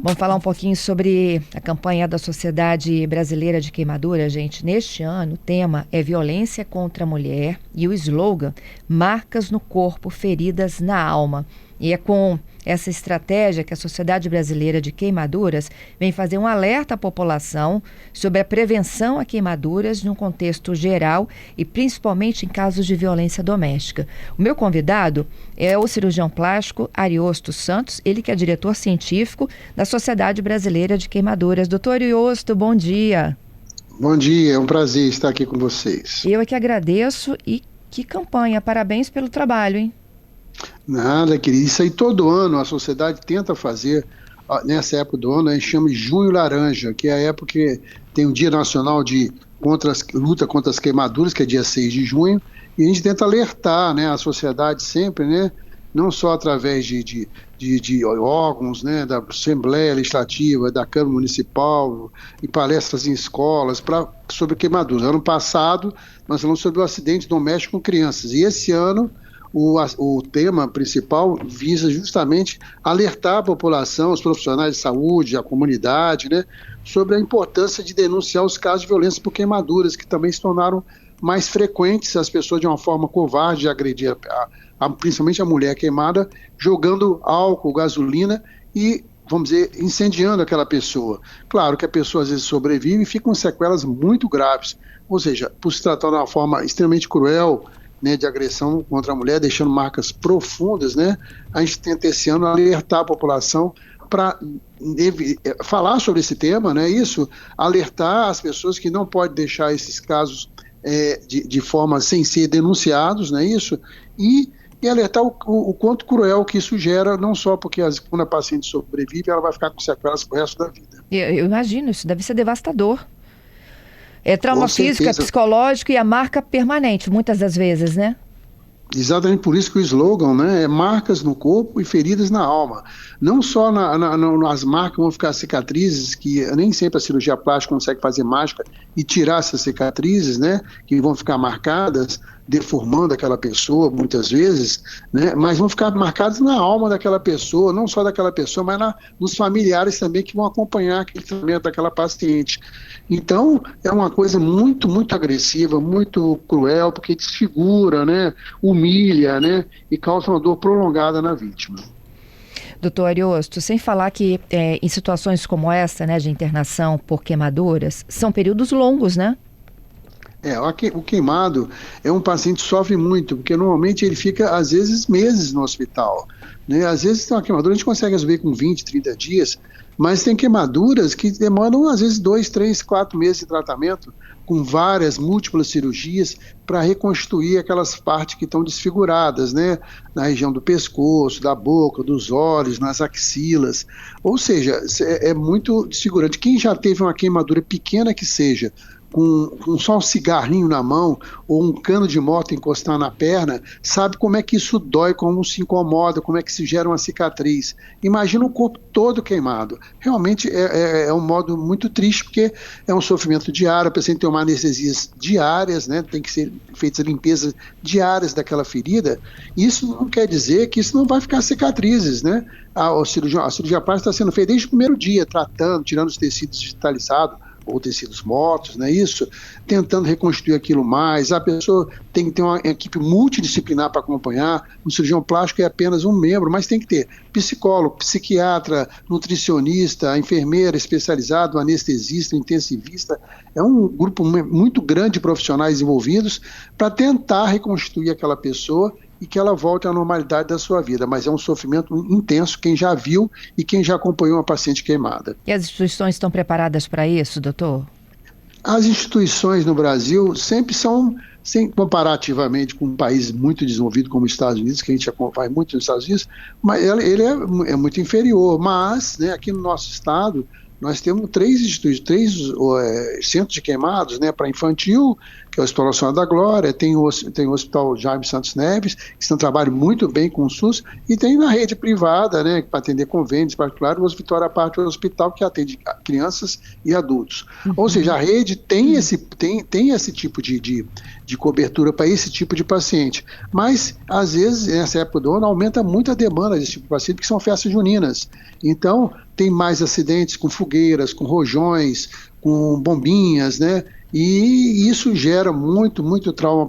Vamos falar um pouquinho sobre a campanha da Sociedade Brasileira de Queimadura, gente. Neste ano, o tema é violência contra a mulher e o slogan Marcas no corpo, feridas na alma. E é com essa estratégia que a Sociedade Brasileira de Queimaduras vem fazer um alerta à população sobre a prevenção a queimaduras num contexto geral e principalmente em casos de violência doméstica. O meu convidado é o cirurgião plástico Ariosto Santos, ele que é diretor científico da Sociedade Brasileira de Queimaduras. Doutor Ariosto, bom dia. Bom dia, é um prazer estar aqui com vocês. Eu é que agradeço e que campanha, parabéns pelo trabalho, hein? Nada, querido, isso aí todo ano a sociedade tenta fazer, nessa época do ano, a gente chama de Junho Laranja, que é a época que tem o Dia Nacional de luta contra as queimaduras, que é dia 6 de junho, e a gente tenta alertar, né, a sociedade sempre, né, não só através de órgãos, né, da Assembleia Legislativa, da Câmara Municipal, e palestras em escolas sobre queimaduras. Ano passado, nós falamos sobre o acidente doméstico com crianças, e esse ano o tema principal visa justamente alertar a população, os profissionais de saúde, a comunidade, né, sobre a importância de denunciar os casos de violência por queimaduras, que também se tornaram mais frequentes, as pessoas de uma forma covarde agredir principalmente a mulher queimada, jogando álcool, gasolina e, vamos dizer, incendiando aquela pessoa. Claro que a pessoa às vezes sobrevive e fica com sequelas muito graves, ou seja, por se tratar de uma forma extremamente cruel, né, de agressão contra a mulher, deixando marcas profundas, né, a gente tenta esse ano alertar a população para falar sobre esse tema, né, alertar as pessoas que não podem deixar esses casos de forma sem ser denunciados, né, e alertar o quanto cruel que isso gera, não só porque quando a paciente sobrevive, ela vai ficar com sequelas pro resto da vida. Eu imagino, isso deve ser devastador. É trauma físico, psicológico e a marca permanente, muitas das vezes, né? Exatamente por isso que o slogan, né, é marcas no corpo e feridas na alma. Não só nas marcas vão ficar cicatrizes, que nem sempre a cirurgia plástica consegue fazer mágica e tirar essas cicatrizes, né, que vão ficar marcadas, deformando aquela pessoa muitas vezes, né, mas vão ficar marcadas na alma daquela pessoa, não só daquela pessoa, mas nos familiares também que vão acompanhar aquele tratamento daquela paciente. Então, é uma coisa muito, muito agressiva, muito cruel, porque desfigura, né, humilha, né, e causa uma dor prolongada na vítima. Doutor Ariosto, sem falar que em situações como essa, né, de internação por queimaduras, são períodos longos, né? O queimado é um paciente que sofre muito, porque normalmente ele fica, às vezes, meses no hospital, né? Às vezes tem uma queimadura, a gente consegue resolver com 20, 30 dias, mas tem queimaduras que demoram, às vezes, 2, 3, 4 meses de tratamento, com múltiplas cirurgias, para reconstruir aquelas partes que estão desfiguradas, né? Na região do pescoço, da boca, dos olhos, nas axilas. Ou seja, é muito desfigurante. Quem já teve uma queimadura pequena que seja, com só um cigarrinho na mão ou um cano de moto encostar na perna, sabe como é que isso dói, como se incomoda, como é que se gera uma cicatriz. Imagina o corpo todo queimado. Realmente é um modo muito triste, porque é um sofrimento diário, a pessoa tem que tomar anestesias diárias, né? Tem que ser feitas limpezas diárias daquela ferida. Isso não quer dizer que isso não vai ficar cicatrizes, né? A cirurgia plástica está sendo feita desde o primeiro dia, tratando, tirando os tecidos digitalizados, ou tecidos mortos, não é isso? Tentando reconstruir aquilo mais. A pessoa tem que ter uma equipe multidisciplinar para acompanhar. O cirurgião plástico é apenas um membro, mas tem que ter psicólogo, psiquiatra, nutricionista, enfermeira especializado, anestesista, intensivista. É um grupo muito grande de profissionais envolvidos para tentar reconstruir aquela pessoa e que ela volte à normalidade da sua vida, mas é um sofrimento intenso, quem já viu e quem já acompanhou uma paciente queimada. E as instituições estão preparadas para isso, doutor? As instituições no Brasil sempre são, comparativamente com um país muito desenvolvido como os Estados Unidos, que a gente vai muito nos Estados Unidos, mas ele é muito inferior, mas, né, aqui no nosso estado, nós temos três centros de queimados, né, para infantil, que é o Hospital Nacional da Glória, tem o Hospital Jaime Santos Neves, que estão trabalhando muito bem com o SUS, e tem na rede privada, né, para atender convênios particulares, o Hospital à parte, o hospital que atende crianças e adultos. Ou seja, a rede tem esse tipo de cobertura para esse tipo de paciente. Mas, às vezes, nessa época do ano, aumenta muito a demanda desse tipo de paciente, porque são festas juninas. Então, tem mais acidentes com fogueiras, com rojões, com bombinhas, né? E isso gera muito trauma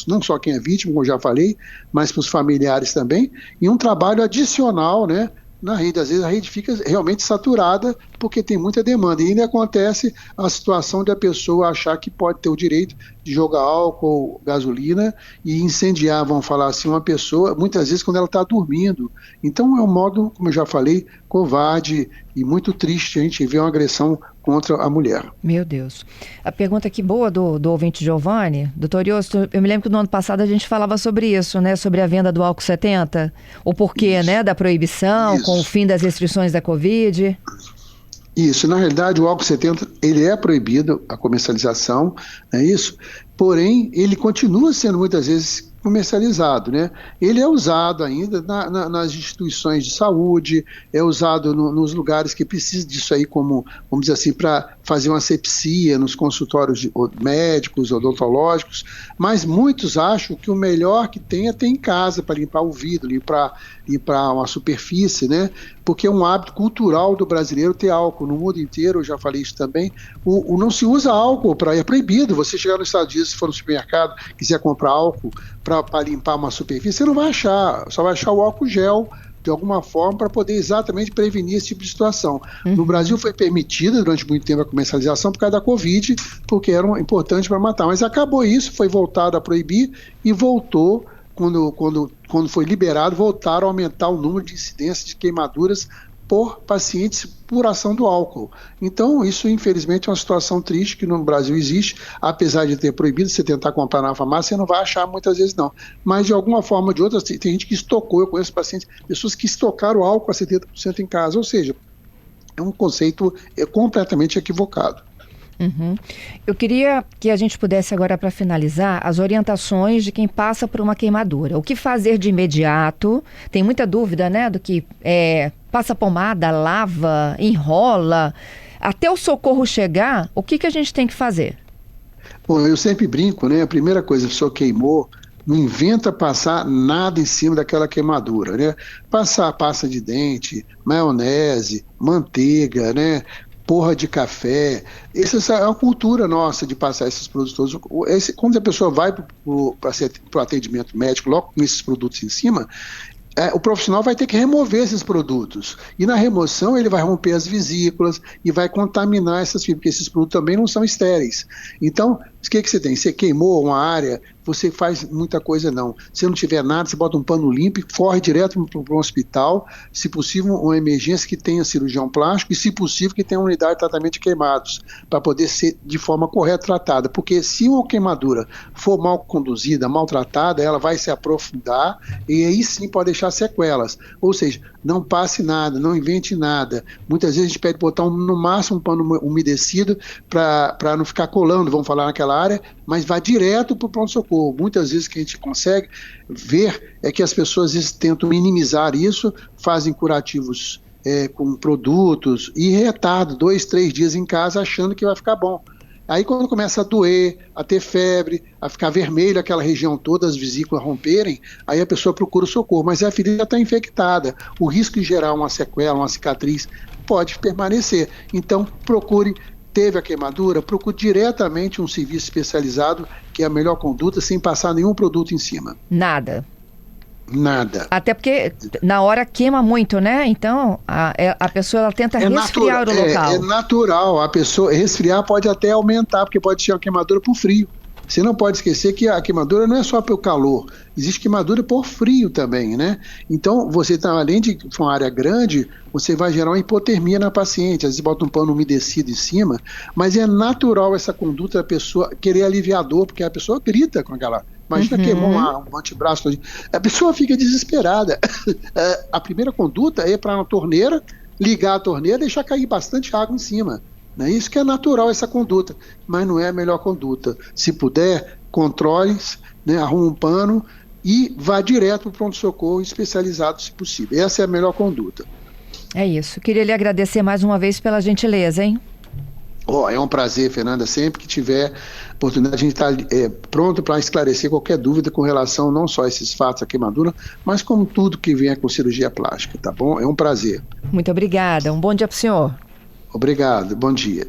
não só quem é vítima, como eu já falei, mas para os familiares também, e um trabalho adicional, né, na rede. Às vezes a rede fica realmente saturada porque tem muita demanda, e ainda acontece a situação de a pessoa achar que pode ter o direito de jogar álcool, gasolina e incendiar, vamos falar assim, uma pessoa, muitas vezes quando ela está dormindo. Então é um modo, como eu já falei, covarde e muito triste a gente ver uma agressão contra a mulher. Meu Deus. A pergunta aqui boa do ouvinte Giovanni, doutor Iosto, eu me lembro que no ano passado a gente falava sobre isso, né, sobre a venda do álcool 70, o porquê, né, da proibição, com o fim das restrições da Covid. Isso, na realidade o álcool 70, ele é proibido a comercialização, é isso? Porém, ele continua sendo muitas vezes comercializado, né? Ele é usado ainda nas instituições de saúde, é usado nos lugares que precisam disso aí, como, vamos dizer assim, para fazer uma asepsia nos consultórios médicos, odontológicos, mas muitos acham que o melhor que tem é ter em casa para limpar o vidro, limpar uma superfície, né? Porque é um hábito cultural do brasileiro ter álcool. No mundo inteiro, eu já falei isso também, não se usa álcool, é proibido. Você chegar nos Estados Unidos, se for no supermercado, quiser comprar álcool para limpar uma superfície, você não vai achar, só vai achar o álcool gel, de alguma forma, para poder exatamente prevenir esse tipo de situação. No Brasil foi permitida durante muito tempo a comercialização por causa da Covid, porque era importante para matar, mas acabou isso, foi voltado a proibir e voltou, quando foi liberado, voltaram a aumentar o número de incidências de queimaduras por pacientes por ação do álcool. Então, isso infelizmente é uma situação triste que no Brasil existe, apesar de ter proibido você tentar comprar na farmácia, você não vai achar muitas vezes não. Mas de alguma forma ou de outra, tem gente que estocou, eu conheço pacientes, pessoas que estocaram álcool a 70% em casa, ou seja, é um conceito completamente equivocado. Eu queria que a gente pudesse agora, para finalizar, as orientações de quem passa por uma queimadura. O que fazer de imediato? Tem muita dúvida, né, do que passa pomada, lava, enrola. Até o socorro chegar, o que a gente tem que fazer? Bom, eu sempre brinco, né? A primeira coisa, a pessoa queimou, não inventa passar nada em cima daquela queimadura, né? Passar pasta de dente, maionese, manteiga, né? Porra de café. Essa é a cultura nossa de passar esses produtos todos. Quando a pessoa vai para o atendimento médico, logo com esses produtos em cima, o profissional vai ter que remover esses produtos. E na remoção ele vai romper as vesículas e vai contaminar essas fibras, porque esses produtos também não são estéreis. Então, o que você tem? Você queimou uma área, você faz muita coisa não. Se não tiver nada, você bota um pano limpo e corre direto para um hospital, se possível uma emergência que tenha cirurgião plástico e, se possível, que tenha uma unidade de tratamento de queimados, para poder ser de forma correta tratada. Porque se uma queimadura for mal conduzida, maltratada, ela vai se aprofundar e aí sim pode deixar sequelas. Ou seja, não passe nada, não invente nada. Muitas vezes a gente pede botar no máximo um pano umedecido para não ficar colando, vamos falar naquela área, mas vai direto para o pronto-socorro. Muitas vezes que a gente consegue ver é que as pessoas às vezes tentam minimizar isso, fazem curativos com produtos e retardam 2, 3 dias em casa achando que vai ficar bom. Aí quando começa a doer, a ter febre, a ficar vermelho aquela região toda, as vesículas romperem, aí a pessoa procura o socorro, mas a ferida está infectada. O risco de gerar uma sequela, uma cicatriz, pode permanecer. Então procure, teve a queimadura, procure diretamente um serviço especializado, que é a melhor conduta, sem passar nenhum produto em cima. Nada. Até porque na hora queima muito, né? Então a pessoa ela tenta resfriar o local. É natural, a pessoa resfriar pode até aumentar, porque pode ser uma queimadura por frio. Você não pode esquecer que a queimadura não é só pelo calor, existe queimadura por frio também, né? Então, você tá, além de uma área grande, você vai gerar uma hipotermia na paciente, às vezes bota um pano umedecido em cima, mas é natural essa conduta da pessoa querer aliviar a dor, porque a pessoa grita com aquela... Imagina queimou um antebraço, a pessoa fica desesperada. A primeira conduta é ir para uma torneira, ligar a torneira e deixar cair bastante água em cima. Né? Isso que é natural, essa conduta, mas não é a melhor conduta. Se puder, controle, né, arruma um pano e vá direto para o pronto-socorro especializado, se possível. Essa é a melhor conduta. É isso. Queria lhe agradecer mais uma vez pela gentileza, hein? É um prazer, Fernanda. Sempre que tiver oportunidade, a gente está pronto para esclarecer qualquer dúvida com relação não só a esses fatos, a queimadura, mas como tudo que vem com cirurgia plástica, tá bom? É um prazer. Muito obrigada. Um bom dia para o senhor. Obrigado. Bom dia.